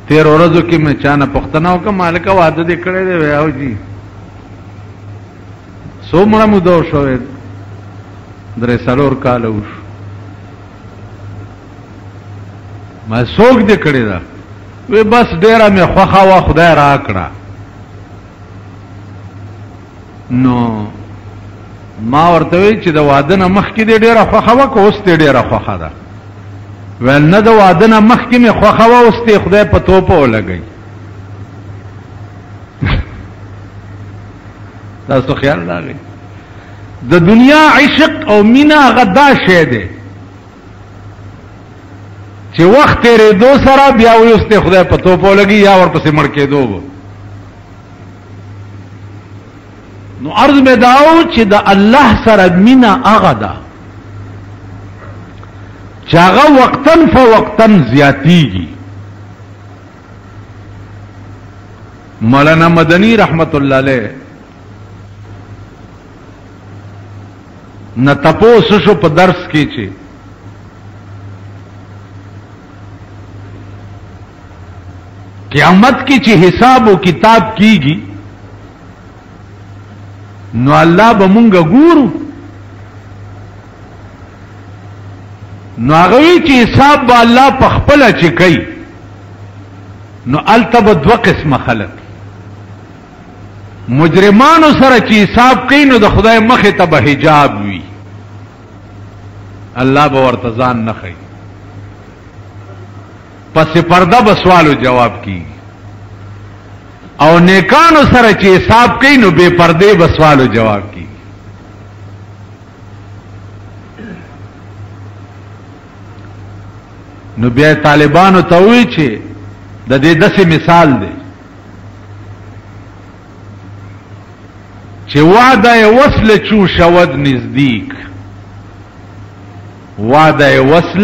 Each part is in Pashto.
13 ورځو کې مې چانه پښتنه وکړه مالک واده دې کړی دی ویاو جی څومره موده شوې 3 کاله وشو ما څوک دې کړی دا وی بس ډیره مې خوښه وا خدای را کړه نو ما ورته وی چې د واده نه مخکې دې ډیره خوښه وا که اوس دې ډیره خوښه ده ویل نه د واده نه مخکې مې خوښه وا اوس دې خدای په توپه ولګئ تاسو خیال راغی د دنیا عشق او مینا هغه دا شی دی چې وخت تیرېدو سره بیا وی اوس دې خدای په توپه ولګي یا ورپسې مړ کېدو به نو عرض میں داو چې د الله سره مینا هغه ده چې هغه وقتن فوقتن زیاتیږي مولانا مدنی رحمت الله علیه نه تپوس شو په درس کې چې قیامت کې چې حساب او کتاب کیږي نو الله به مونږ ګورو نو هغه چې حساب به الله په خپل چې کوي نو التب دو قسم خلق مجرمانو سره چې حساب کوي نو د خدای مخه ته به حجاب وي الله به ورته ځان نه کوي پس پرده به سوال او جواب کیږي او نیکانو سره چې حساب کوي نو بے پردے به سوال او جواب کیږي نو بیا طالبانو ته وی چې د دې داسې مثال دی چې وعده وصل چو شود نزدیک وعده وصل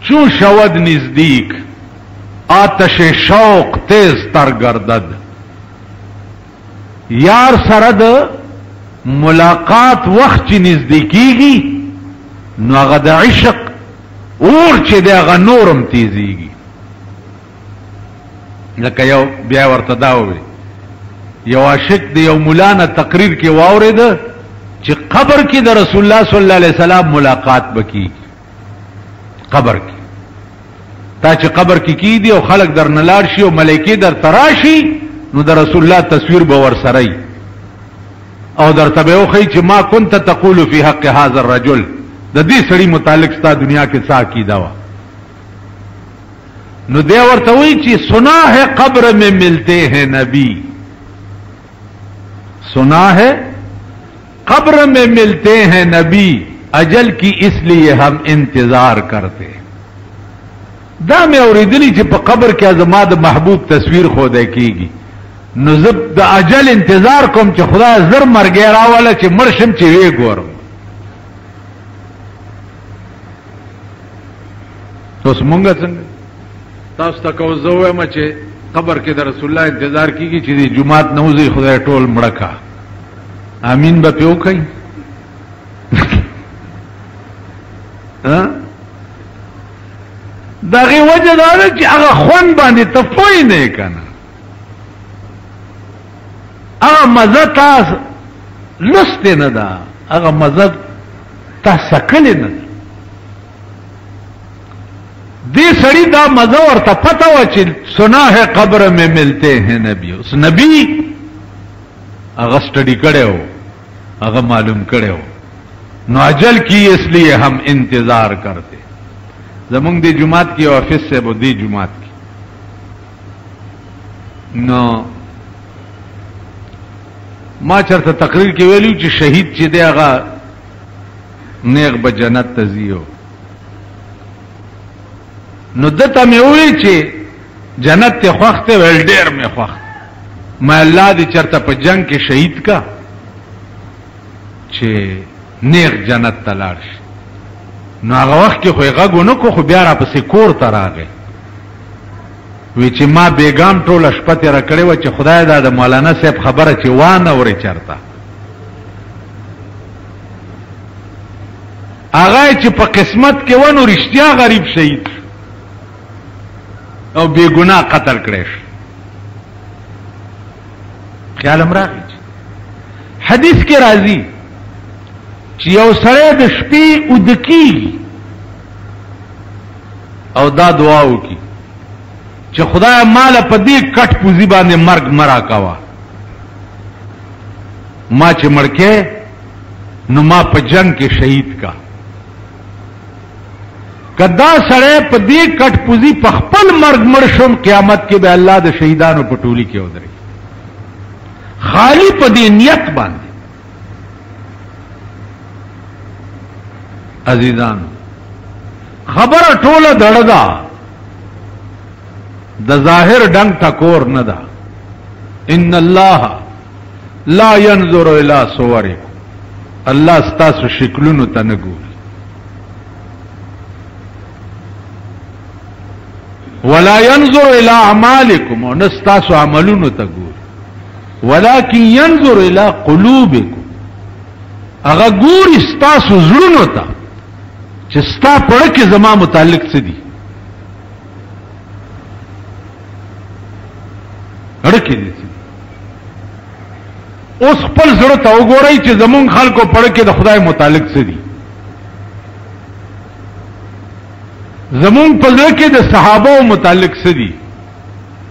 چو شود نزدیک آتش شوق تیز تر گردد یار سرد ملاقات وقت چی نزدیکیگی نو هغه د عشق اور چې د هغه نورم تیزیږي لکه یو بیا ورته دا ووی یو عاشق د یو مولانا تقریر کې واورید چې قبر کې د رسول الله صلی الله علیه وسلم ملاقات بکی قبر کې تا چې قبر کې کی دی او خلق در نلار شي او ملائکه در تراشي نو د رسول الله تصویر به ور سره او در تبعو خی چې ما كنت تقول فی حق هذا الرجل د دې سړي متعلق ستا دنیا کې څه عقیده وا نو دی ورته وی چې سنا ہے قبر میں ملتے ہیں نبی سنا ہے قبر میں ملتے ہیں نبی اجل کی اس لیے ہم انتظار کرتے دا مې اوریدلی چې په قبر کې زما د محبوب تصویر خو ده کیږي نو زب د اجل انتظار کوم چې خدای زر مرګ راواله چې مرشم چې وی ګورم تاسو مونږ څنګه تاسو ته کو زه وایم چې قبر کې د رسول الله انتظار کیږي چې د جمعات نوځي خدای ټول مړکا امین به پیو کوي ها دغه وجه دا چې هغه خون باندې تفوی نه کنه هغه مزه تاسو لست نه دا هغه مزه تاسو کله نه دې سړی دا مزه ورته پته و چې سنا ہے قبر میں ملتے ہیں نبی اس نبی هغه سټډی کړو هغه معلوم کړو نو اجل کی اس لیے ہم انتظار کرتے زمونږ دی جماعت کې آفس سے بو دی جماعت کې نو ما چرته تقریر کې ویلو چې شهید چې دی هغه نیغ به جنت ته ځي نو دته مې وی چې جنت ته خوخته ول ډیر مې خوخ ما الله دې چرته په جنگ کې شهید کا چې نیغ جنت ته لاړ شي نو هغه وخت کې خو هغه غونو کو خو بیا را پسې کور ته راغی وی چې ما بیگام ټول شپه تیر کړې و چې خدای دا د مولانا صاحب خبره چې وانه ورې چرته هغه چې په قسمت کې ونه رښتیا غریب شهید او بے گناہ قتل کړي شي. خیال امراغي حدیث کې راځي چې یو سره د شپې ودکی او دا دعا وکي چې خدای مال په دې کټ پوزي باندې مرګ مرا کاوه، ما چې مړکه نو ما په جنگ کې شهید کا. کدا سره په دې کټ پوزي په خپل مرګ مړ شم، قیامت کې به الله د شهیدانو په ټولي کې ودرې خالی په دې نیت باندې. عزیزان خبره ټوله دړه ده، د ظاهر ډنګ ټکور نه ده. ان الله لا ينظر الى صوركم، الله ستاسو شکلونو ته نه ګوري، ولا ينظر الى اعمالكم، او نه ستاسو عملونو ته ګوري، ولكن ينظر الى قلوبكم، هغه ګوري ستاسو زړونو ته چې ستا پړه کې زما متعلق څه دي. اړکې دي اوس خپل زړه ته وګورئ چې زمونږ خلکو پړه کې د خدای متعلق څه دي، زمونږ په زړه کې د صحابه متعلق څه دي،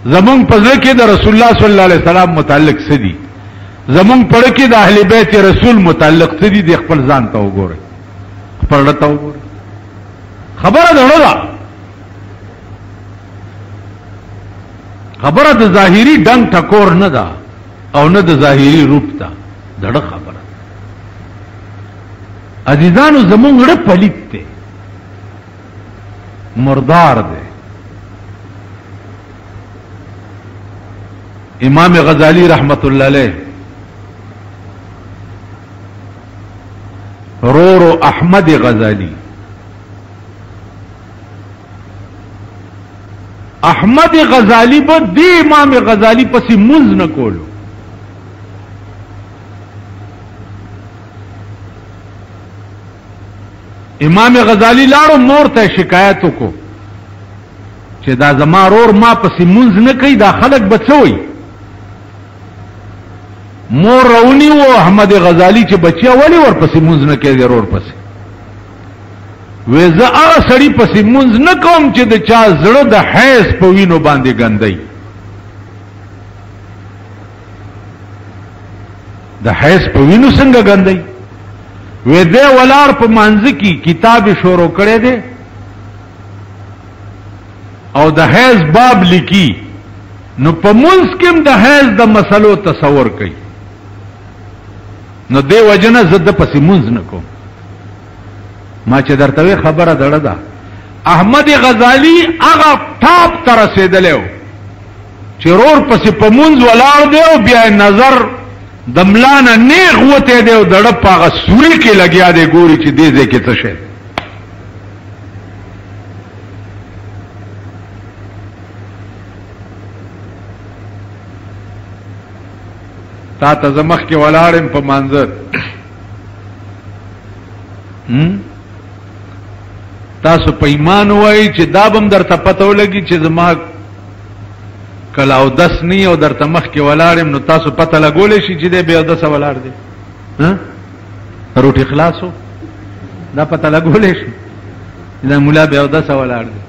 زمونږ په زړه کې د رسول الله صلی الله علیه وسلم متعلق څه دي، زمونږ پړه کې د اهل بیت رسول متعلق څه دي. د خپل ځان ته وګورئ، خپل ځان ته وګورئ. خبره ده، خبره د ظاهری ډنګ ټکور نه ده او نه د ظاهری روپ ده، دړه خبره. عزیزانو زمونږ رب پلیت دی، مردار دی. امام غزالی رحمت الله علیه رورو احمد غزالی، احمد غزالی به دی امام غزالی پسې منځ نه کولو. امام غزالی لاړو مور ته شکایت وکړو چې دا زما رور ما پسې منځ نه کوي، دا خلک به څه وایي. مور رونی و احمد غزالی چې بچیا ولی ور پسې منځ نه کوي رور پسې. وې زه هغه سړي پسې منځ نه کوم چې د چا زړه د حیض په وینو باندې ګندای. د حیض په وینو څنګه ګندای؟ وې دې ولار په مانځ کې کتاب شروع کړي دي او د حیض باب لیکي، نو په منځ کې د حیض د مسلو تصور کوي، نو دې وجنه زده پسې منځ نه کوم. ما چې درته خبره دړه ده، احمد غزالی هغه ټاپ تر رسیدلو چې رور پسې په منځ ولاړ دی او بیا نظر دملانه نیغ وته دی او دړه په هغه سوري کې لګیا دی، ګوري چې دې ځای کې څه شي. تا ته زمخ کې ولاړم په منظر تاسو په ایمان وای چې دا بم درته پته ولګي چې زما کله او دس نه او درته مخ کې ولاړم، نو تاسو پته لګولې شي چې دې بیا دس ولاړ دی. روټي خلاصو دا پته لګولې شي دا مولا بیا دس ولاړ دی.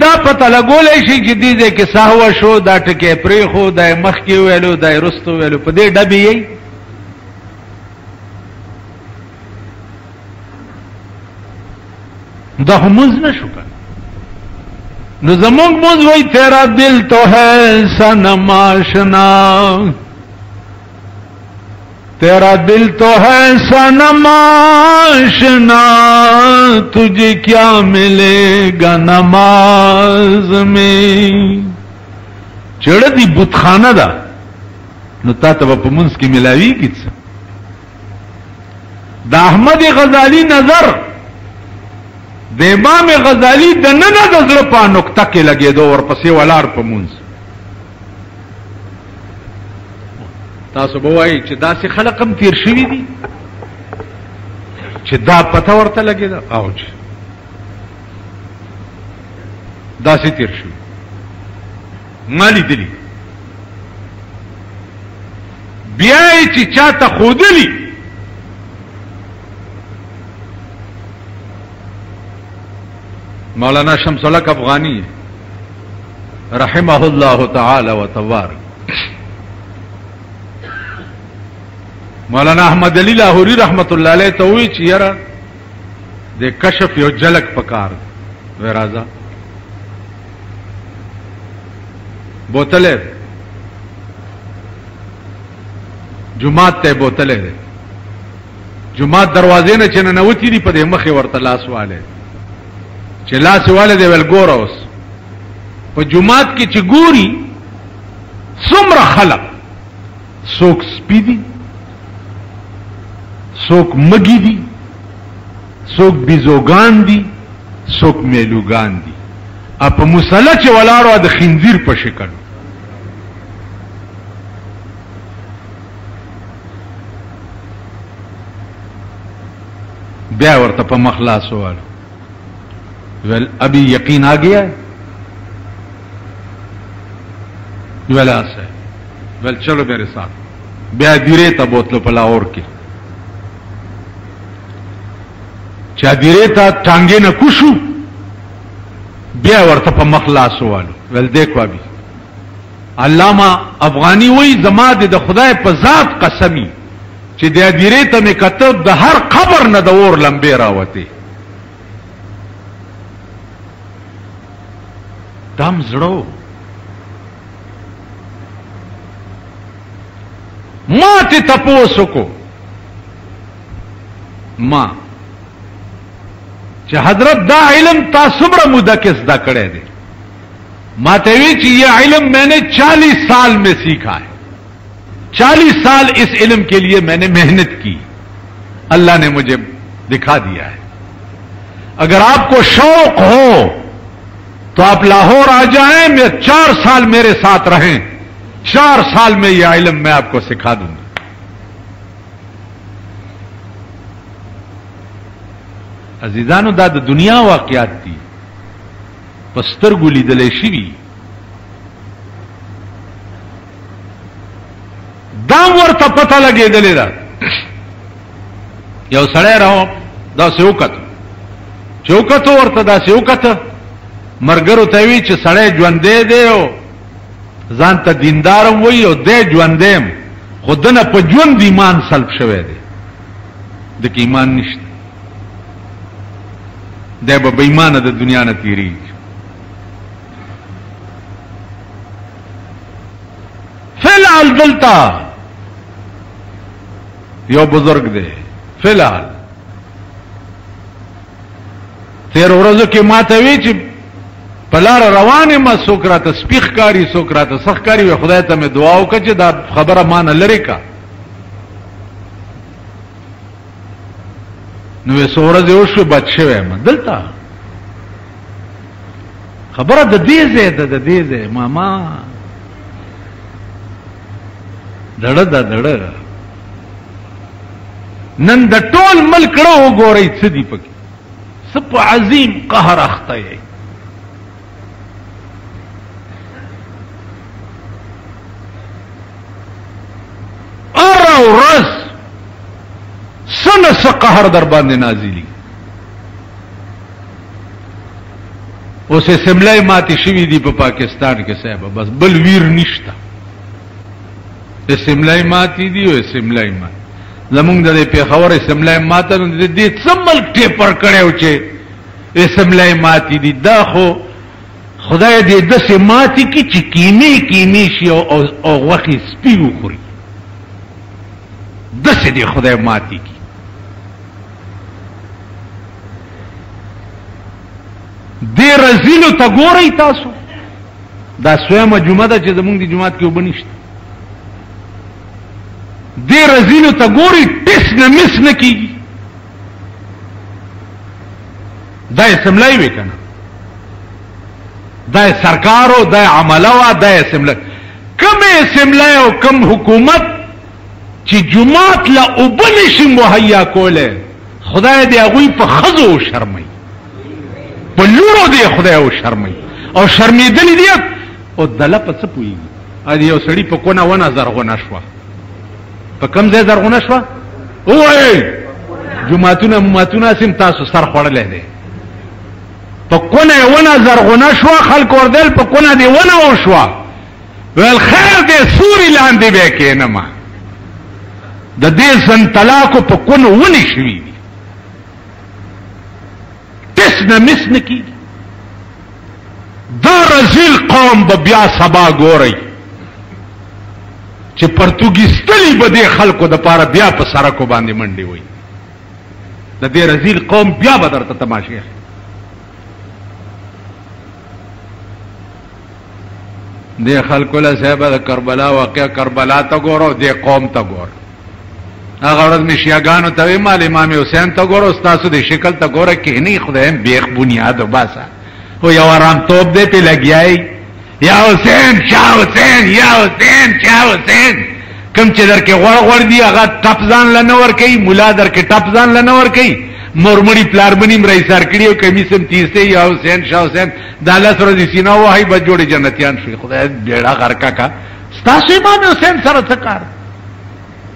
دا پته لګولې شي چې دې کې ساهو شو، دا ټکه پرې خو دا مخ کې ویلو دا رستو ویلو په دې ډبې یې. دا همز نشو کن. نو زمونگ موز وی تیرا دل تو ہے صنم آشنا، تیرا دل تو ہے صنم آشنا، تجھے کیا ملے گا نماز میں. چڑ دی بت خانہ دا نو تا تب پا منز کی ملاوی کی څه. دا احمد غزالی نظر د امام غزالی د نن د زړه په نقطه کې لګېدو، ورپسې ولاړ په مونځ. تاسو به وایئ چې داسې خلق هم تیر شوي دي چې دا پته ورته لګېده. اوج داسې تیر شو مالی دلی بیا چې چاته خودلی مولانا شمس الحق افغانی رحمه الله تعالی و تبارک مولانا احمد علی لاہوری رحمت اللہ علیہ ته وی چې یاره د کشف یو جلک پکار وی راځه بوتله جمعات ته بوتله ده جمعات دروازې نه چې نه وتی دی په دې مخې ورته لاس والے چې لاس والے دی ول ګور اوس په جمعات کې چې ګوري څومره خلق څوک سپیدي څوک مګي دي څوک بيزوګان دي څوک میلوګان دي په مصلی چې ولاړو د خنزیر په شکل بیا ورته په مخلاص وال ول ابھی یقین آ گیا ولا سے ول چلو میرے ساتھ بیا دیره ته بوتلو په لاهور کې چا دیره ته ټانګې نه کوشو بیا ورته په مخلاص والو ول دیکھو ابھی علامہ افغانی وی زما د خدای په ذات قسمی چې د دیره ته مې کتب د هر قبر نه د اور لمبې راوته دم زړو ما ته تپوسو کو ما چې حضرت دا علم تاسو مره مده کې زده کړی دی ما ته وی چې یہ علم میں نے 40 سال میں سیکھا ہے 40 سال اس علم کے لیے میں نے محنت کی اللہ نے مجھے دکھا دیا ہے اگر آپ کو شوق ہو تو آپ لاہور آ جائیں میں 4 سال میرے ساتھ رہیں 4 سال میں یہ علم میں آپ کو سکھا دوں گا عزیزانو دا د دنیا واقعات دي پسترګو لیدلې شي دا ورته پته لګېدلې ده یو سړی راو دا سوکت چوکتو ورته دا سوکت مرګرو ته وی چې سړی ژوندې دی او ځان ته دیندارم وی او دې ژوندېم خودنه په ژوند ایمان سلب شوی دی د ایمان نشته دی به بېایمانه د دنیا نه تیریږي فی الحال دلته یو بزرگ دی فی الحال تیر ورځو کې ما ته وی چې په لار روانې ما څوک راته سپي ښکاري څوک راته څه ښکاري وی خدای ته مې دعا وکړه چې دا خبره ما نه لرې کا نو یې څو ورځې وشوې بد شوی یم دلته خبره د دې ځای ده د دې ځای ماما دړه ده دړه نن د ټول ملک کړه وګورئ څه دي پکې څه په عظیم قهر اخته یې هره ورځ څه نه څه قهر در باندې نازلي اوس اسمبلی ماتې شوي دي په پاکستان کې صاحب بس بل ویر نشته اسمبلی ماتې دي او اسمبلی ماتې زمونږ د پېښور اسمبلی ماته نو د دې څه ملک ټیپر کړی چې اسمبلی ماتې دي دا خو خدای دې داسې ماتې کړي چې کینې کینې شي او غوښې سپي وخوري داسې دې خدای ماتې کړي دې رزیلو ته ګورئ تاسو دا سویمه جمعه ده چې زمونږ د جومات کې اوبه نشته دې رزیلو ته ګورئ ټس نه مس نه کېږي دا اسمبلی وی که نه دا سرکار او دا عمله وه دا اسمبلی کم اسمبلی او کم حکومت چې جومات له اوبه نشي مهیا کولی خدای دې هغوی په ښځو وشرموي په لوړو دې خدای وشرموي او شرمیدلی دی او دله په څه پوهېږي ادي یو سړي په کونه ونه زرغونه شوه په کوم ځای زرغونه شوه ووایئ جوماتونه سیم تاسو سر خوړلی دی په کونه یې ونه زرغونه شوه خلک وردل په کونه دې ونه وشوه ویل خیر دی سوري لاندې به کېنمه د دې زن طلاقو په کونه ونې شوي دي تس نه مس نه کېږي دا رزیل قوم به بیا سبا ګورئ چې پرتګیستلي به دې خلکو دپاره بیا په سړکو باندې منډې وي د دې رزیل قوم بیا به درته تماشې دې خلکو له صاحبه د کربلا واقع کربلا ته ګورو دې قوم ته ګور هغه ورځ مې شیعاګانو ته ویل مال امام حسین ته ګورو ستاسو د شکل ته ګوره کښېنئ خدایم بیخ بنیاد وباسه خو یو آرامتوب دی پې لګیایي یا حسین شاه حسین یا حسین شاه حسین کم چې در کې غوړ دی هغه ټپ ځان له نه ورکوي ملا در کې ټپ ځان له نه ورکوي مورمړي پلارمني م رئیسار کړي او کمیس هم تیسته یا حسین شاه حسین دا 10 ورځې سینه وهي به جوړې جنتیان شي خدای بیړه غرقه کا ستاسو امام حسین سره څه کار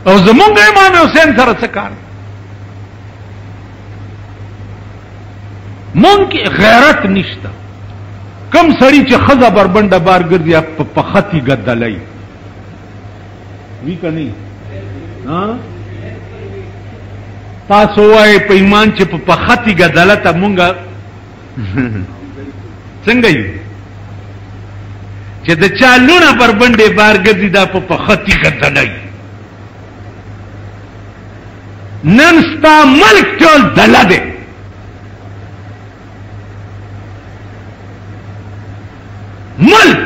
او زمونږ امام حسین سره څه کار مونږ کې غیرت نشته کم سړی چې خزه بربنده بار ګرځي په خطي ګدلای وی کني ها تاسو وای په ایمان چې په خطي ګدلته مونږه څنګه یو چې د چالونه بربنده بار ګرځي دا په خطي ګدلای نن ستا ملک ټول دله دی ملک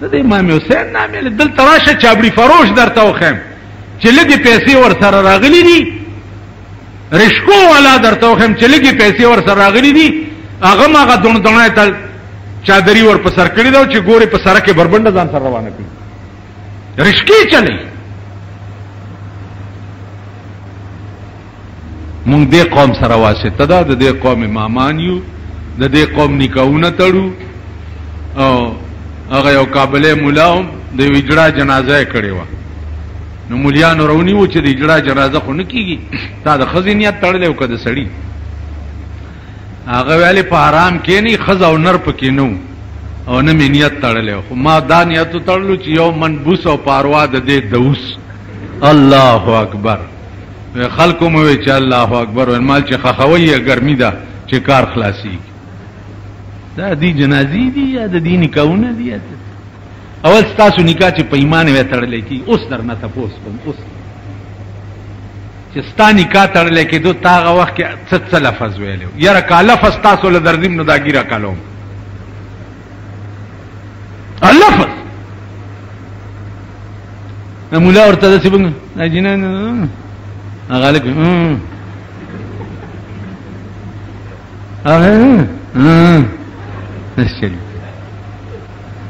د امام حسین نامې دلته راشه چابړي فروش درته وښیم چې لږې پیسې ورسره راغلي دي رشکو والا درته وښیم چې لږې پیسې ورسره راغلي دي هغه هم هغه دونه ته چادري ور په سر کړې ده چې ګورې په سره کې بربنډه ځان سره روانه کړي رشکې چلی مونږ دې قوم سره واسطه ده د دې قوم امامان یو د دې قوم نکاحونه تړو او هغه یو قابله مولا هم د وجړه جنازه کړې و نو مولیانو رونی و چې د وجړه جنازه خو نه کیږي تا د خزینیت تړلې او کده سړی هغه ویلې په حرام کې نه خز او نر پکې نو او نه نیت تړلې خو ما دا نیت تړلو چې یو منبوس او پاروا د دې دوس الله اکبر خلکو مو چې الله اکبر ورمال چې خخوي ګرمي ده چې کار خلاصي دا دی جنازي دي یا د دې نکاحونه دي اول تاسو نکاح چې په ایمان وې تړلې کی اوس درنه تاسو کوم اوس چې ستا نکاح تړلې کې دوه تاغه وخت کې څه لفظ ویلو یاره کا لفظ تاسو له درځم نو دا ګیره کالو لفظ مولا ورته څه بنګ اجنه غالب چلی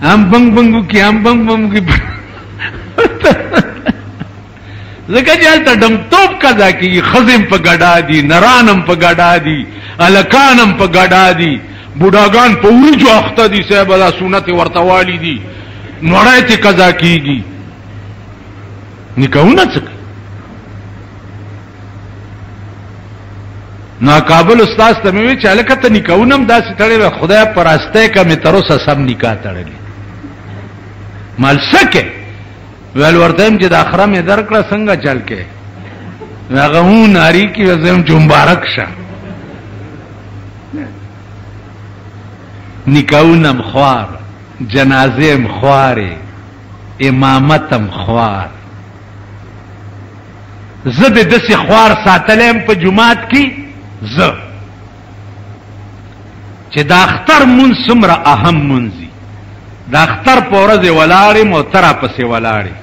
هم بنگ بنگو کی هم بنگ بنگو کی زکا جالتا ڈم توپ قضا کی خزم پا گڑا دی نرانم پا گڑا دی الکانم پا گڑا دی بوڑاگان پا اوریجو اختا دی صاحب دا سونت ورتوالی دی نوڑای تی قضا کی گی نکاو نا چکا ناقابل استاد ته مې چې الکه ته نکاونم داسې تړلې خدای پراسته کا مې تر اوسه سم نکاح تړلې مال سکه ول ورته چې د اخره مې درکړه څنګه چل کې هغه هو ناری کې زم جمبارک شه نکاونم خوار جنازه خواره امامتم خوار زده دسي خوار ساتلم په جمعات کې ز چې دا اختر مون سمره اهم منځي دا اختر په ورځ ولاړې مو ترا پسې ولاړې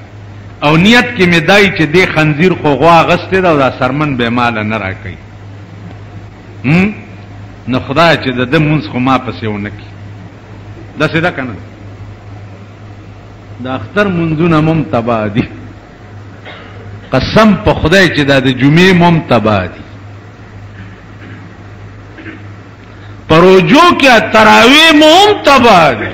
او نیت کې مدای چې دې خنزیر خو غوا غسته دا, دا سرمن به مال نه راکې نو خدای چې د مونږ خو ما پسې ونکي دا څه دا کنه دا اختر منځونه مم تبا دي قسم په خدای چې دا د جمعې مم تبا دي په پروجو کیا تراوی موم تبا دے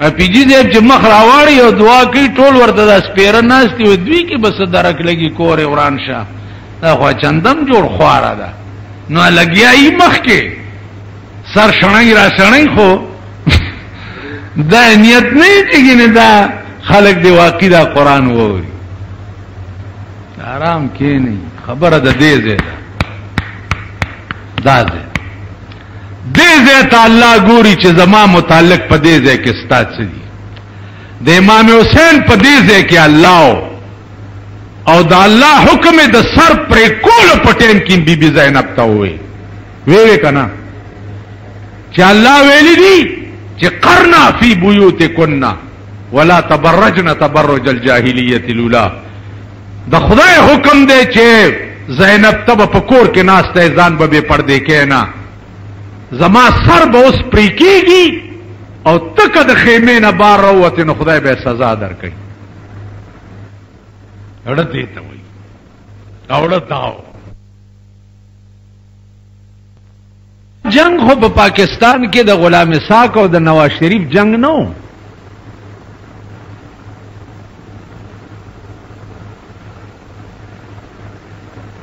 اپیجی دیب چه مخ راواری او دعا کی ټول ورته دا سپیره ناستی و دوی کی بس درک لگی کور وران شا دا خوا چندم جوړ خوارا دا نو لگیا ای مخ کے سر شنائی را شنائی خو دا نیت نہیں چگی دا خلق دی واقعی دا قرآن ووری آرام کی نہیں خبر دا دیزے دا دیزے تا اللہ گوری چه زما متعلق پا دیزے کے ستاد سے دی دا امام حسین پا دیزے کے اللہ او دا اللہ حکم دا سر پر کول پٹین کی بی بی زینب تا ہوئے ویوے کنا چه اللہ ویلی دی چه قرنا فی بیوت کننا ولا تبرجن تبرج الجاہلیت الاولا دا خدای حکم دے چه زینب تب پکور کے ناستے زان ببے پردے کے نا زما سر با اس پریکی گی او تک دا خیمے نا بار روتی نو خدای بے سزا در کئی اڑت دیتا ہوئی اڑت داو جنگ ہو با پاکستان کے دا غلام ساک او دا نواز شریف جنگ نو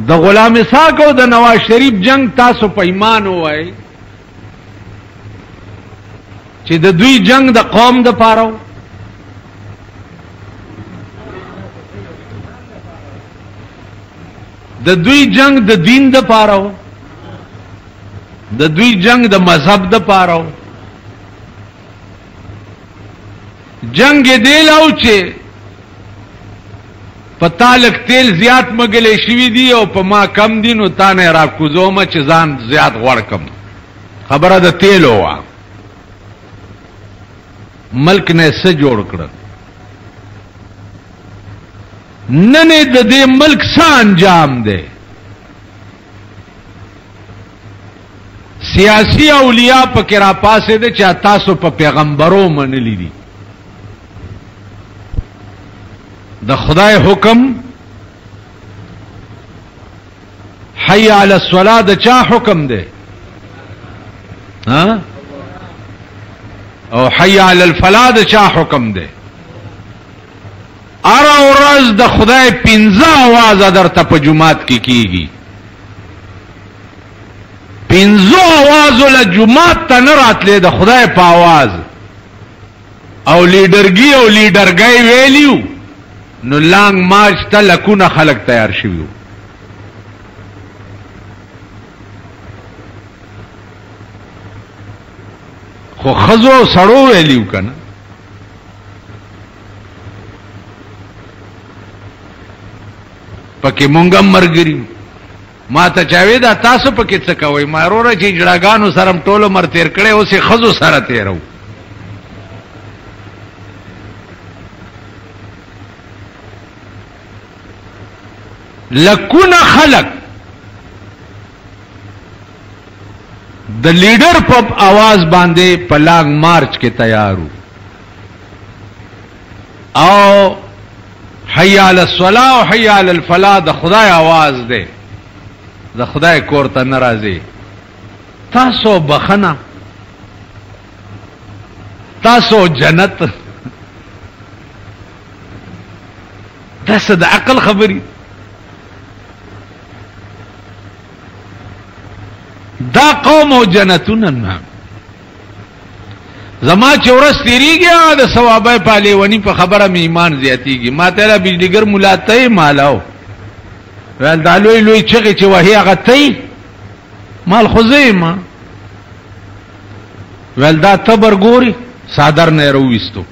دا غلام ساک او دا نواز شریف جنگ تاسو پا ایمان ہوئی چی دا دوی جنگ دا قوم دا پاراو دا دوی جنگ دا دین دا پاراو دا دوی جنگ دا مذہب دا پاراو جنگ دیلاو چی پتالک تیل زیاد مگلے شوی دی او پا ما کم دی نو تانے را کزوما چی زان زیاد غور کم خبر دا تیل ہوا ملک نے سے جوڑ کر ننے دے ملک سا انجام دے سیاسی اولیاء پا کرا پاسے دے چاہ تاسو پا پیغمبروں من لی دی دا خدای حکم حی علی الصلاة دا چا حکم دے ہاں او حی علی الفلاح دا چا حکم دے ارا و رز دا خدای پینزا آواز در تا پا جماعت کی گی پینزو آوازو لجماعت تا نرات لے دا خدای پا آواز او لیڈرگی او لیڈرگئی ویلیو نو لانگ مارچ تا لکون خلق تیار شویو خو خزو سڑو ویلیو کنا پکی مونگم مرگریو ما تا چاوی دا تاسو پکی چکوئی ما رو را چی جڑاگانو سرم ٹولو مر تیر کڑے اسی خزو سر تیرو لکون خلق دا لیڈر پب آواز باندے پلانگ مارچ کے تیارو او حی علی الصلاة و حی علی الفلاح دا خدای آواز دے دا خدای کورتا نرازی تاسو بخنا تاسو جنت دست دا عقل خبری دا قوم او جنتون زما چورس تیری گیا دا ثوابه پالی ونی پا خبرم ایمان زیادی گی ما تیرا بجلیگر ملاتی مالاو ویل دا لوی لوی چغی چه وحی آغا تی مال خوزی ما ویل دا تبر گوری سادر نیرویستو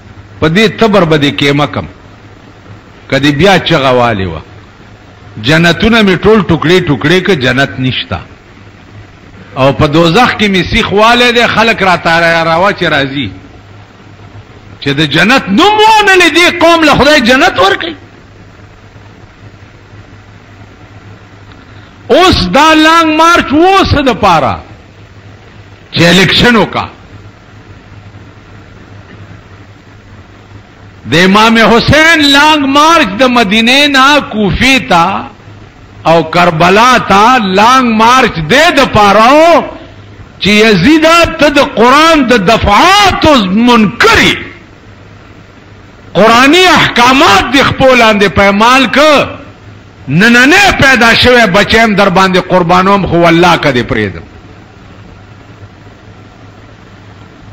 پا دی تبر با دی کیمکم کدی بیا چغا والی و جنتون می ټول ټوکڑی ټوکڑی که جنت نشتا او په دوزخ کې می سیخ والے دے خلق را تارا راوا چې راځي چې د جنت نومونه لدی قوم له خدای جنت ورکي اوس دا لانگ مارچ ووس د پارا چې الیکشنو کا د امام حسین لانگ مارچ د مدینه نا کوفی تا او کربلا تا لانگ مارچ دے د پاراو چې یزید ته د قرآن د دفعات منکری قرآنی احکامات د خپل لاندې پیمال ک نننه پیدا شوه بچیم در باندې قربانوم خو الله کده پریدم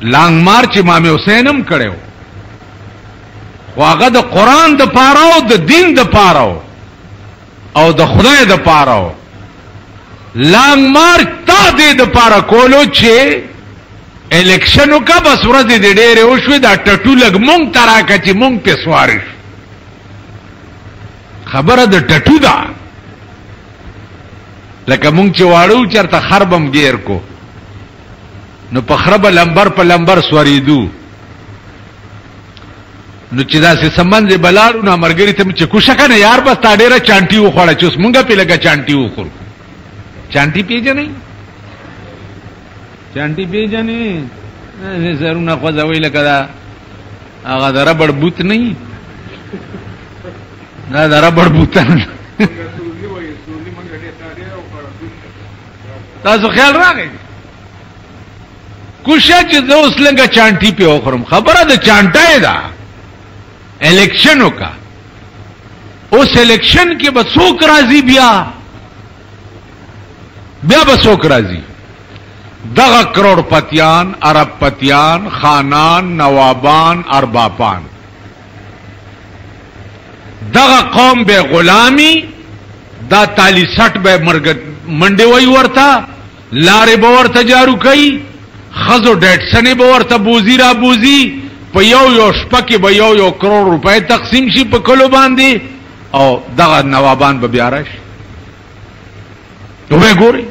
لانګ مارچ امام حسینم کړو خو هغه د قرآن د پاره او د دین د پاره او د خدای د پاره لانګ مارچ تا دې د پاره کولو چې الیکشنو کا بس ورځ دې ډېرې وشوي دا ټټو لګ مونږ تراکه چې مونږ په سوارش خبره د ټټو ده لکه مونږ چې واړو چرته خربم گیر کو نو په خرب لمبر په لمبر سوریدو نو چې دا سه سمند بلارو نه مرګری ته چې کوشش کنه یار بس تا ډېره چانټي وخوړه چې اوس مونږه په لګه چانټي وخور چانټي پیژنې چانټي پیژنې نه زرونه خوځوي لکه دا هغه د ربړ بوت نه دا د ربړ بوتان تاسو خیال راغی کوشش چې زه اوس لږه چانټي په وخورم خبره د چانټای ده الیکشنو کا اوس الیکشن کې به څوک راځي بیا به څوک راځي دغه کروڑ پتیان عرب پتیان خانان نوابان اربابان دغه قوم به غلامی دا تالی سټ به مرګ منډي وای ورته لارې به ورته جارو کوي خزو ډیټسنې به ورته بوزي را بوزي په یو شپه کې به یو کروڑ روپے تقسیم شي په کلو باندې او دغه نوابان به بیا راشي نو به ګوري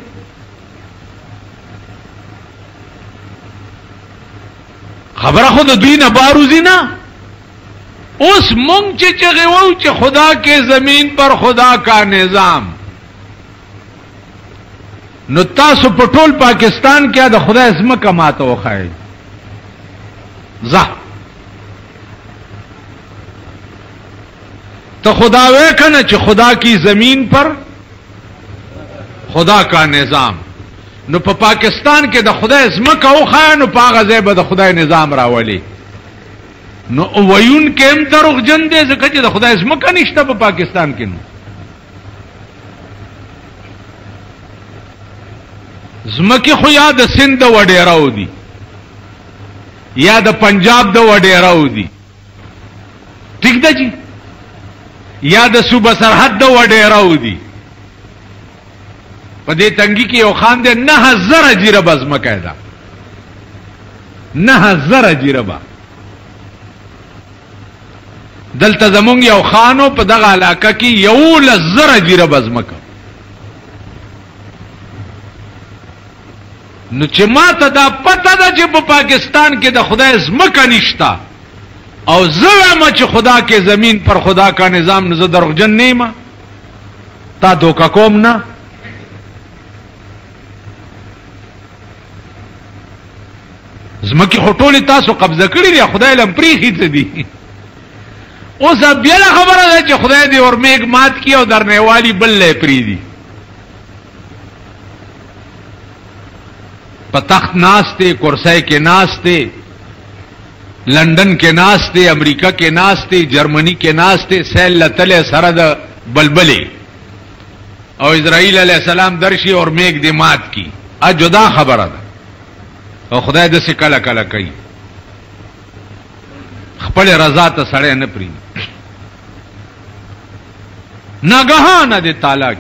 خبره خود دوی نه باروزی نه اوس مونږ چې چغو چې خدا کے زمین پر خدا کا نظام نو تاسو په ټول پاکستان کې د خدای اسمه کماته وخای زه تو خدا وے کنه چې خدا کی زمین پر خدا کا نظام نو په پاکستان کې د خدای اسمه کو خان او پاغه ځای به د خدای نظام راولي نو ویون کې هم دروغ جن دي ځکه چې د خدای اسمه کا نشته په پاکستان کې نو زمکه خو یا د سند وډیراو دي یا د پنجاب د وډیراو دي ٹھیک ده جی یا د صوبه سرحد د وډیراو دي په دې تنګي کې یو خان دې 9000 جیربه زمکه ده 9000 جیربه دلته زمونږ یو خانو په دغه علاقه کې یو 1000 جیربه زمکه نو چې ماته دا پته ده چې په پاکستان کې د خدای زمکه نشتا او زما چې خدا کے زمین پر خدا کا نظام نظر دروغجن نه ما تا دوکا کوم نه زمکه هټولې تاسو قبضه کړی دی خدای لم پریخي ته دی اوس بیا خبره ده چې خدای دې ورمیګ مات کی او درنیوالی بل لې پری دی په تخت ناشته کرسی کې ناشته لندن کې ناشته امریکا کې ناشته جرمنی کې ناشته سیل لتل سره د بلبلې او اسرائیل علیہ السلام درشي اور میګ دی مات کی ا جدا خبره ده او خدای د سکله کله کوي خپل رضا ته سړی نه پری ناګهانه د تعالی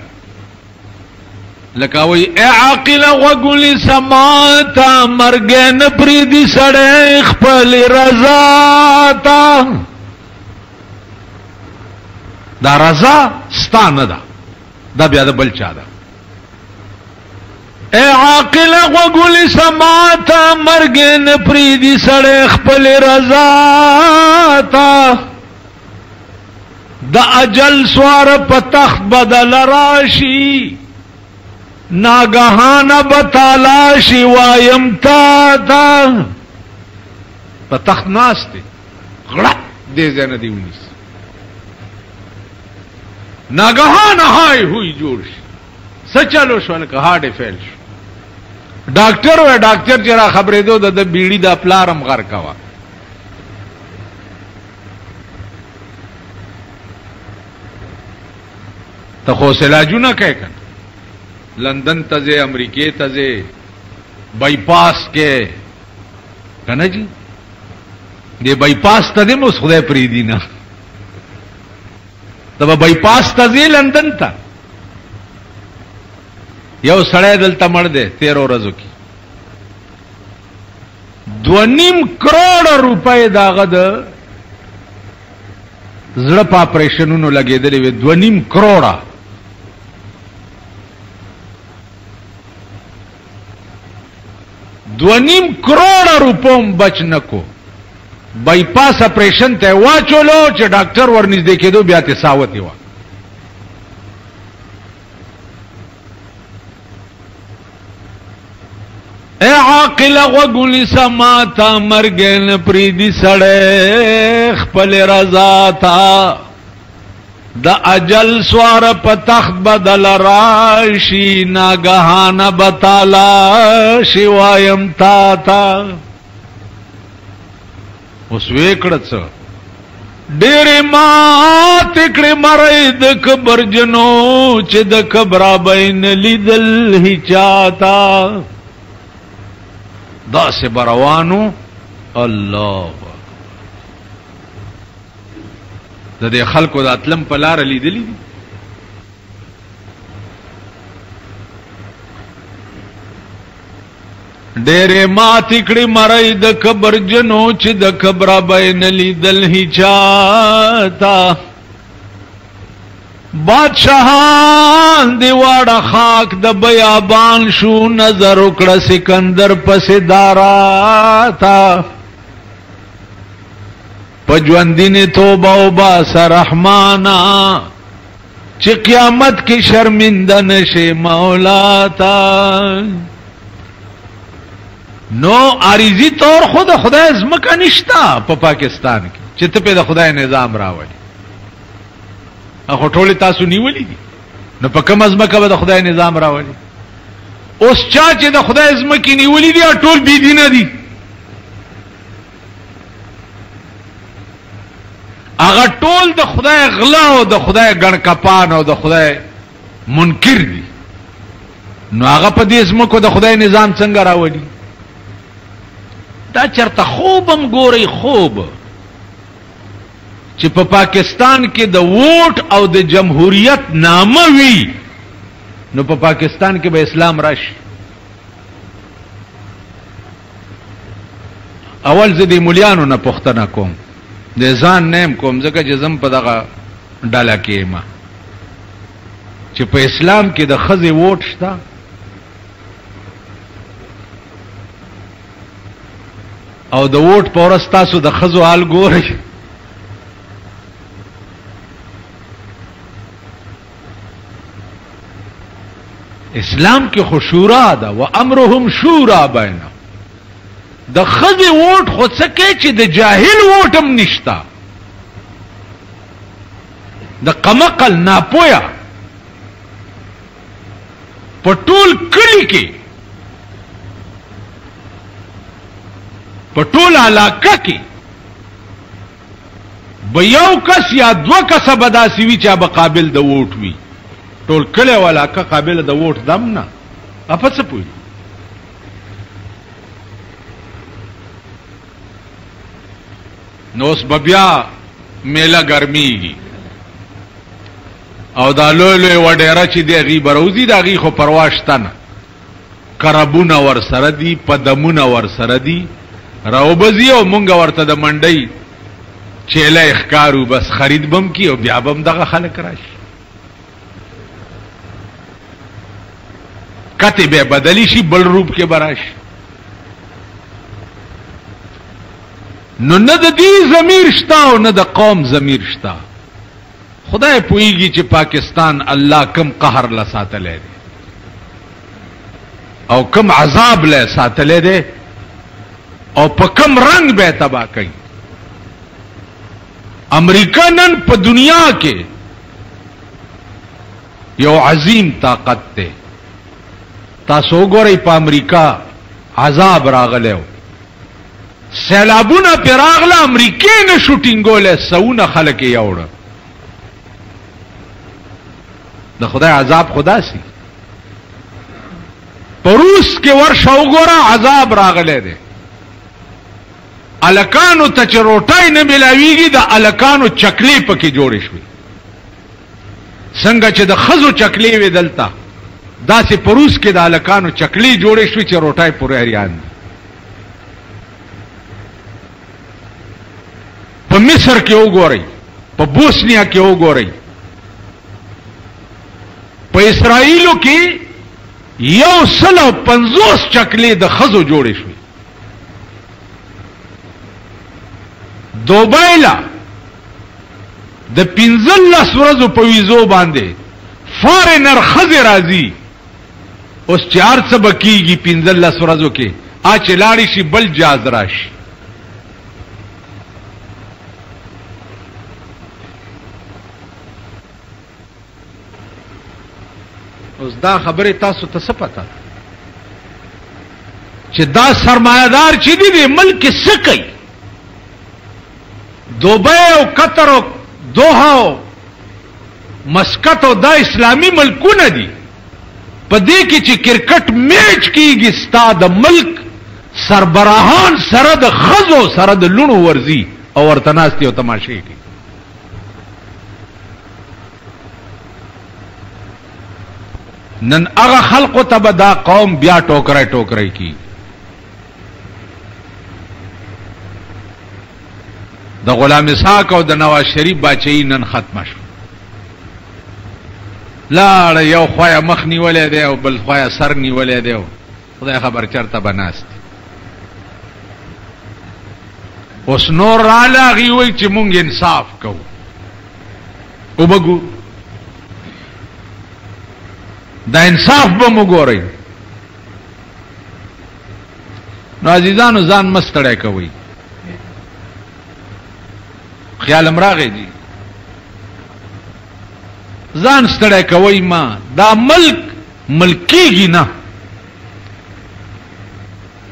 لکه وی اے عاقل وګلی سماتا مرګ نه پری دی سړی خپل رضا تا دا رضا ستانه ده دا بیا د بل چا ده اے عاقل وګلی سماتا مرګ نه پری دی سړی خپل رضا تا دا اجل سوار په تخت بدل راشي ناگہانا بتالاشی وایم تا تا پا تخت ناستے غڑک دے زین دیونیس ناگہانا ہائی ہوئی جوڑ شی سچلو شو انکا ہاڑے فیل شو ډاکټر و ډاکټر چې را خبرې دو د بیړی د پلارم غر کوا ته خو علاجونه کوي کنه لندن ته ځې امریکې ته ځې بائی پاس کې کنه جی دې بائی پاس ته دې مو خدای پری دی نه دا بائی پاس ته ځې لندن ته یو سړی دلته مړ دی 13 ورځو کې 2.5 کروڑ روپے داغه د زړه په اپریشنونو لګېدلې وي 2.5 کروڑ 2.5 کروڑ روپوم بچ نکو بائی پاس اپریشن ته واچولو چې ډاکټر ورنږدې کېدو بیا ته ساوتې و اے عاقل غوګونی سماتا مرګن پریدي سړې خپل رضا تا د اجل سوار په تخت بدل راشي ناګهانه بتالا شوایم تا تا اوس وکړه څه ډېرې ما تکړه مړې د کبر جنو چې د کبره بین لیدل هچاتا دا سے بروانو الله د دې خلکو د اتلم په لار لیدلی دي ډېرې ماتې کړې مرۍ د قبر جنو چې د قبره بین لیدل هیچاته بادشاہان دی واړه خاک د بیابان شو نظر وکړه سکندر پسې دارا تا پجوندین توبه او باس رحمانا چې قیامت کې شرمنده نشي مولا تا نو عارضی طور خود خدای زمکه نشتا په پاکستان کې چې ته په خدای نظام راوړي اخو ټول تاسو نیولې دي نو په کوم ازمکه به د خدای نظام راوړي اوس چا چې د خدای ازمکه نیولې دي ټول بی دینه دي هغه ټول د خدای غلا او د خدای ګڼکپان او د خدای منکر دي نو هغه په دې ازمکه د خدای نظام څنګه راوړي دا چرته خوبم ګوري خوب چې په پاکستان کې د ووټ او د جمهوریت نامه وي نو په پاکستان کې به اسلام راشي اول زه د مولیانو نه پوښتنه کوم د ځان نیم کوم ځکه چې زم په دغه ډله کې ما چې په اسلام کې د ښځې ووټ شته او د ووټ په ورځ تاسو د ښځو حال ګورئ اسلام کې خو شورا ده و امرهم شورا بینهم د خځې ووټ خو څه کوي چې د جاهل ووټ هم نشته د قمقل ناپویا په ټول کلی کې په ټول علاقه کې به یو کس یا دوه کسه به داسې وي چې به قابل د ووټ وي ټول کلی او علاقه قابل د ووټ دم نه اپه څه پوي نو اوس به بیا میله ګرمیږي او دا لوی لوی وډیره چې دی هغې به روځي د هغې خو پروا شته نه کربونه ورسره دي پدمونه ورسره دي راوبځي او مونږ ورته د منډۍ چیله ښکارو بس خرید بم کی او بیا بم دغه خلک راشي کته به بدلی شي بل روپ کې براش نو نه د دې ضمیر شتا او نه د قوم ضمیر شتا خدای پوېږي چې پاکستان الله کم قهر لا ساتلې دي او کم عذاب لا ساتلې دي او په کم رنگ به تبا کوي امریکا نن په دنیا کې یو عظیم طاقت ده تاسو ګورئ په امریکا عذاب راغلی و، سیلابونه پې راغله، امریکې نه شو ټینګولی، سوونه خلک یې یوړه. د خدای عذاب خدا سي. په روس کې ورشه وګوره عذاب راغلی دی. الکانو ته چې روټۍ نه ملاویږي، د الکانو چکلې پکې جوړې شوې. څنګه چې د ښځو چکلې وې دلته، داسې په روس کې د الکانو چکلې جوړې شوې چې روټۍ پورې اریان دي. په مصر کې وګورئ، په بوسنیا کې وګورئ، په اسرائیلو کې 150 چکلې د ښځو جوړې شوې. دوبایلا د 15 ورځو په ویزو باندې فارنر ښځې راځي. اوس چې هر څه به کېږي 15 ورځو کې، چې لاړې شي بل جاز راشي. اوس دا خبره تاسو ته څه پته چې دا سرمایدار چې دی ملک څه کوي؟ دوبۍ او قطر او دوحه او مسقط او دا اسلامي ملکونه دي. په دې کې چې کرکټ میچ کیږي، ستا د ملک سربراهان سره د ښځو سره د لوڼو ورځي او ورته ناستې او تماشې کوي. نن هغه خلقو ته به دا قوم بیا ټوکرای ټوکرای کی. د غلام اسحاق او د نواز شریف باچهی نن ختم شو. لاړ یو خوایا مخ نیولې دی او بل خوایا سر نیولې دی، خدای خبر چرته بناست. اوس نور رااله غي وای چې مونږ انصاف کوو. او بګو دا انصاف به مو ګورئ. نو عزیزانو ځان مستړی کوئ. خیال امراغی دی ځان ستړی کوئ. ما دا ملکیږي نه.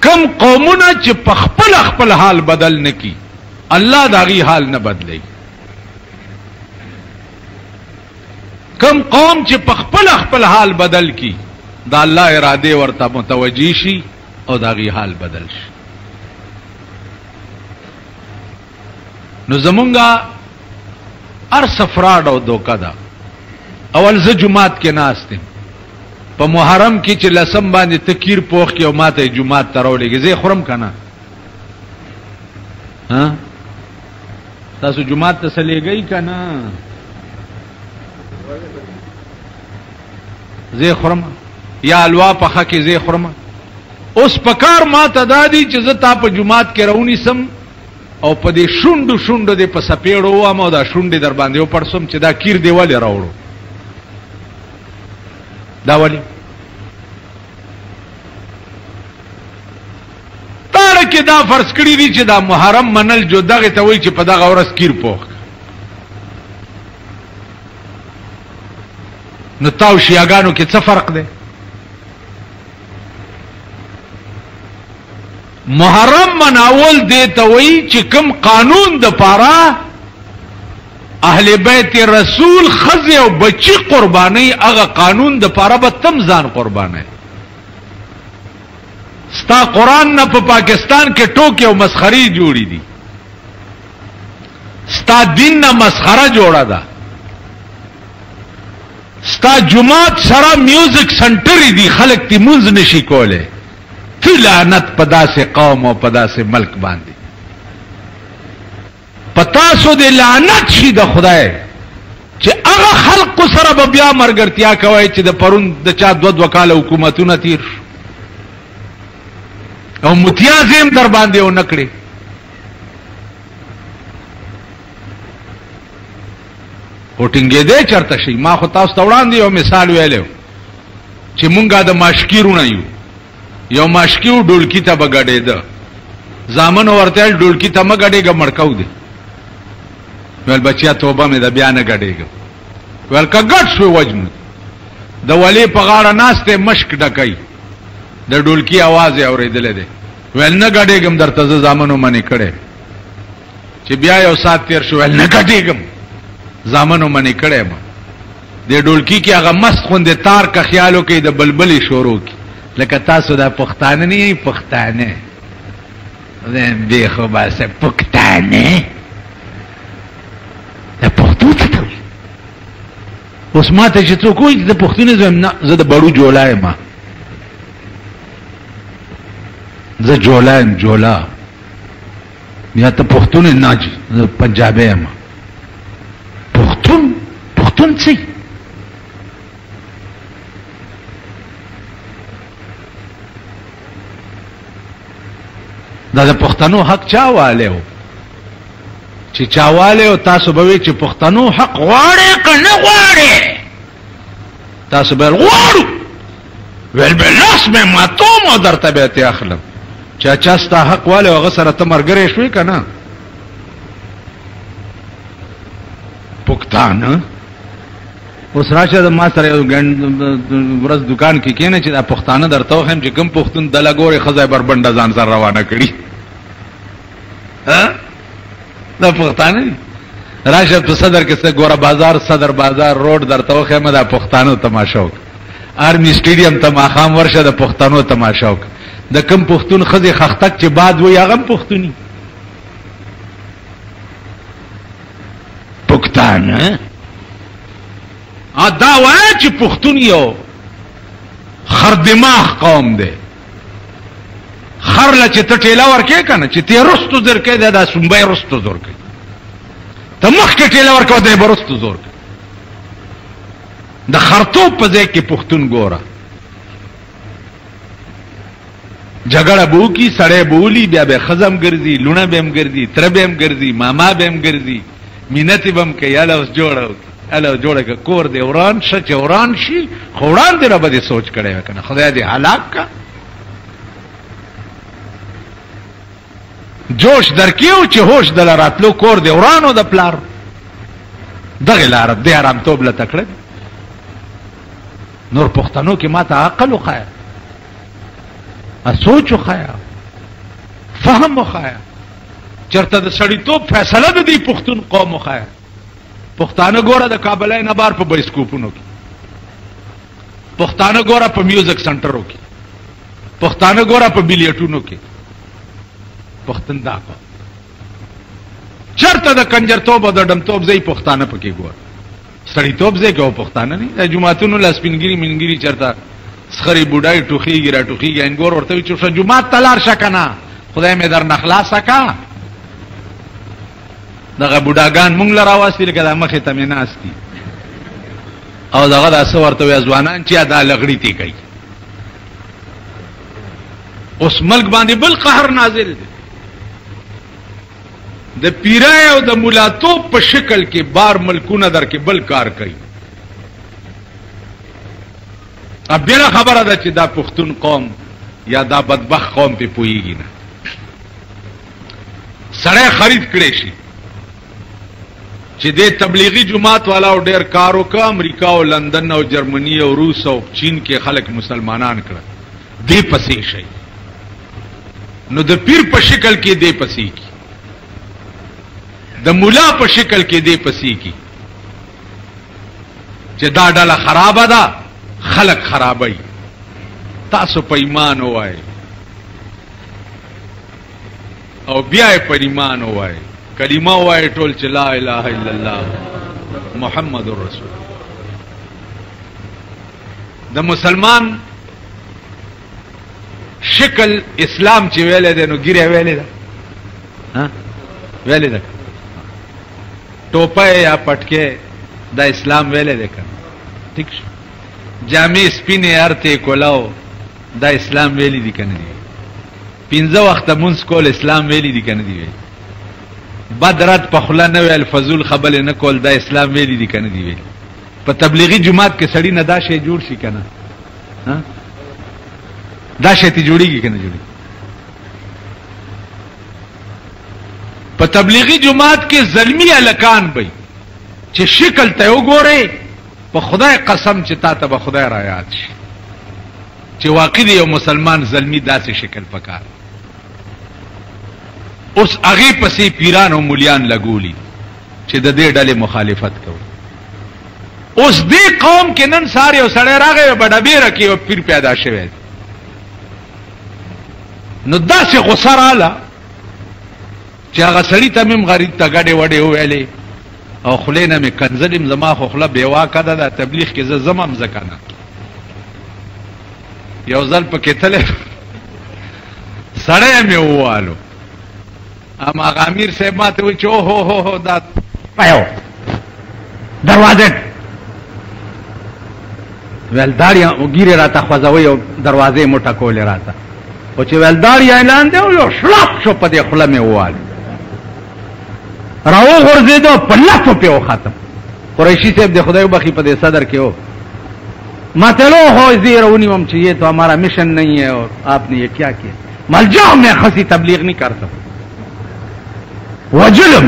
کم قومونه چې په خپل حال بدل نکی، الله دا غي حال نه بدلی. کم قوم چې په خپل حال بدل کی، دا الله اراده ورته متوجی شي او دا غي حال بدل شي. نو زمونږه ارس فراډ او دوکا دا. اول زه جمعات کې ناستم، په محرم کې چې لسم باندې تکیر پوخ کې او ماته جمعات ترولېږي، زه خورم کنه. ها تاسو جمعات ته سلېږئ کنه؟ زه خورم یا الوا پخه کې زه خورم. اوس پکار ما ته دادی چې زه تا په جمعات کې راونی سم او په دې شونډو دې په سپېړو وام او دا شونډې در باندې و پړسم چې دا کیر دی ولې راوړو. دا ولی تاره کې دا فرض کړی دی چې دا محرم منل جو دغه ته وایي چې په دغه ورځ کیر پوخ. نو تاو شیعاګانو کې څه فرق دی؟ محرم مناول دی ته وایي چې کوم قانون د پاره اهل بیت رسول خزه او بچی قربانی، هغه قانون د پاره به تم ځان قربانه. ستا قرآن نه په پاکستان کې ټوکې او مسخري جوړې دي، ستا دین نه مسخره جوړه ده، ستا جماعت سره میوزک سنټر دي، خلک تی مونږ نشي کوله. تی لعنت په داسې قوم او په داسې ملک باندې. پتاسو دې لعنت شي د خدای چې هغه خلق سره به بیا مرګرتیا کوي چې د پرون د چا دو کال حکومتونه تیر او متیازم در باندې و نکړي. هوټینګې دې چرته شي. ما خو تاسو ته وړاندې یو مثال ویلو چې مونږه د ماشکیرونه یو ماشکیو ډولکی ته بغړېده، زامن ورته ډولکی ته مګړېګه مړکاو دي. ول بچیا توبه مې د بیا نه غړېګم. ول کګټ شو وجم د ولی په غاړه ناشته مشک ډکای د ډولکی आवाज اورېدل دي ول نه غډېګم درته زامنو منی کړي چې بیا یو سات تیر شو ول نه غډېګم زامنو منی کړي ما د ډولکی کې هغه مست خوندې تار کا خیالو کې د بلبلې شروع کی لکه تاسو د پښتانه نه پښتانه زم دې خو باسه پښتانه د پښتو ته اوس ماته چې څوک وایي د پښتون زم نه زه د بړو جوړای ما زه جوړایم جوړا یا ته پښتون نه چې زه پنجابی ما پښتون څه دا د پښتنو حق چاواله و چې چاواله او تاسو به وی چې پښتنو حق غواړي کنه غواړي تاسو به غواړو ول بلاس مې ماتوم او درته به ته اخلم چا چاستا حق والے هغه سره ته مرګره شوي کنه پښتانه اوس راشه د ما سره ورځ دکان کې کینې چې دا پښتانه درته هم چې کوم پښتون د لګوري خزای بربنده ځان سره روانه کړي ها دا پښتانه راشه په صدر کې څه ګوره بازار صدر بازار روډ درته هم دا پښتانه تماشا وک آرمی سټیډیم ته ماخام ورشه د پښتنو تماشا وک د کم پښتون خزي خختک چې بعد وي هغه پښتوني پښتانه دا وای چې پښتون یو خر دماغ قوم دی خر لا چې ټیلا ورکې کنه چې تی رستو زر کې دا سنبای رستو زر کې ته مخ کې ټیلا ورکو دی برستو زر کې د خرطوب په ځای کې پښتون ګوره جګړه بو کی سړې بولی بیا به خزم ګرځي لونه بهم ګرځي تر بهم ګرځي ماما بهم ګرځي مینت بهم کې یاله اوس جوړو اله جوړه کور دی وران شچ وران شي خوران دی رب دې سوچ کړي کنه خدای دې هلاک کا جوش درکیو چې هوش دل راتلو کور دی ورانو د پلار دغه لار دې آرام توب له تکړه نور پښتنو کې ماته عقل وخایا سوچ وخایا فهم وخایا چرته د سړیتوب فیصله د دې پښتون قوم وخایا پښتانه ګوره د کابلای نه بار په بایسکوپونو کې پښتانه ګوره په میوزیک سنټرو کې پښتانه ګوره په بیلیټونو کې پښتون دا کو چرته د کنجرتوب او د ډمتوب ځای پښتانه پکې ګوره سړیتوب ځای کې او پښتانه نه د جمعهتونو لاسپینګری منګری چرته سخري بوډای ټوخیږي را ټوخیږي انګور ورته چې جمعه تلار شکنه خدای مې در نخلاص کا دغه بوډاګان مونږ لرا واسي لکه د مخه ته مناستی او دغه د ورته ځوانان چې دا لغړی تی کوي اوس ملک باندې بل قهر نازل دی د پیرای او د مولاتوب په شکل کې بار ملکونه در کې بل کار کوي اب بیا خبره ده چې دا پښتون قوم یا دا بدبخت قوم په پويږي نه سړی خرید کړي شي چې د تبلیغي جماعت والا او ډیر کارو کا امریکا او لندن او جرمنی او روس او چین کې خلک مسلمانان کړه دې پسې شي نو د پیر په شکل کې دې پسې کی د مولا په شکل کې دې پسې کی چې دا ډله خراب ده خلق خرابای تاسو په ایمان وای او بیا په ایمان وای کلمه وای ټول چې لا اله الا الله محمد رسول د مسلمان شکل اسلام چې ویل دي نو ګیره ویل ده ها ویل ده ټوپه یا پټکه د اسلام ویل ده کنه ٹھیک جامع سپینه ارته کولاو دا اسلام ویلی دي کنه دي پنځه وخت مونږ کول اسلام ویلی دي کنه دي بدرت په خلا نه ویل فضول خبل نه کول دا اسلام ویلی دي کنه دي ویل په تبلیغي جماعت کې سړی نه دا شی جوړ شي کنه ها دا شی ته جوړیږي کنه جوړي په تبلیغي جماعت کې ظلمي الکان بې چې شکل ته وګوره په خدای قسم چې تا ته به خدای را یاد شي چې واقع دی یو مسلمان زلمی داسې شکل پکار. اوس هغه پسې پیران او مولیان لګولي چې د دې ډلې مخالفت کوي. اوس دې قوم کې نن ساره یو سړی راغی بډبیره کې یو پیر پیدا شوی، نو داسې غصه رااله چې هغه سړي ته مې غریب ته ګډې وډې وویلې او خولې نه مې کنځلې زما خو خوله بېواکه ده، دا تبلیغ کې زه ځم هم ځکه نه. یو ځل پکې تللی سړی مې ووالو، هماغه امیر صاحب ما ته وایي چې اوهو دا پیو دروازه ویل داړیا ګیرې راته خوځوئ او دروازې مو ټکولې راته، او چې ویل داړیا اعلان دی یو شړپ شو په دې خوله مې ووالو، راو غورځېدو په لسو پې وختم. قریشي صاحب د خدای وبخي په دې صدر کې و، ما چلو ہو زیر ونیوم چې یہ تو ہمارا مشن نہیں ہے اور آپ نے یہ کیا کیا. مل جاؤ میں خسی تبلیغ نہیں کر سکتا وجلم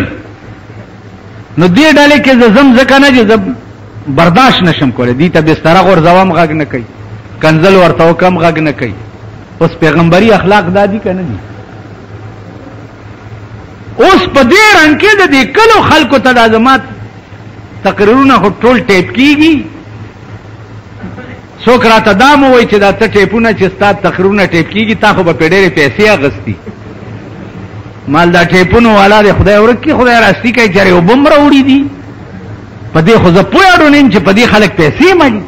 نو دې ډلې کې زم ځکه نه چې زه برداشت نشم کولی، دې ته بستره غورځوم غږ نه کوي، کنځل ورته وکم غږ نه کوي. اوس پیغمبري اخلاق دادي که نه دي؟ اوس په دې رنګ کې د دې کلو خلکو ته د ازمات تقریرونه خو ټول ټیپ کېږي. څوک راته دا مو وایي چې دا ته ټیپونه چې ستا تقریرونه ټیپ کېږي تا خو به پې ډېرې پیسې اخېستي. مال دا ټیپونو والا دی خدای ورک کړي، خدای راستي کوي چېرې اوبه هم راوړي دي. په دې خو زه پوهېږم نه یم چې په دې خلک پیسې مالي،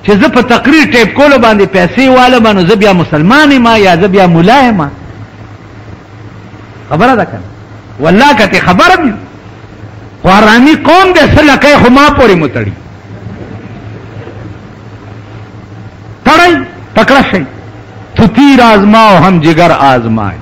چې زه په تقریر ټیپ کولو باندې پیسې والم نو زه بیا مسلمان یم یا زه بیا ملا یم. خبره ده که نه؟ والله که تې خبره وي خو حرامي قوم دی څه لکۍ خو ما پورې مو تړي. تڑئی پکڑا شئی تو تیر آزماؤ ہم جگر آزمائے.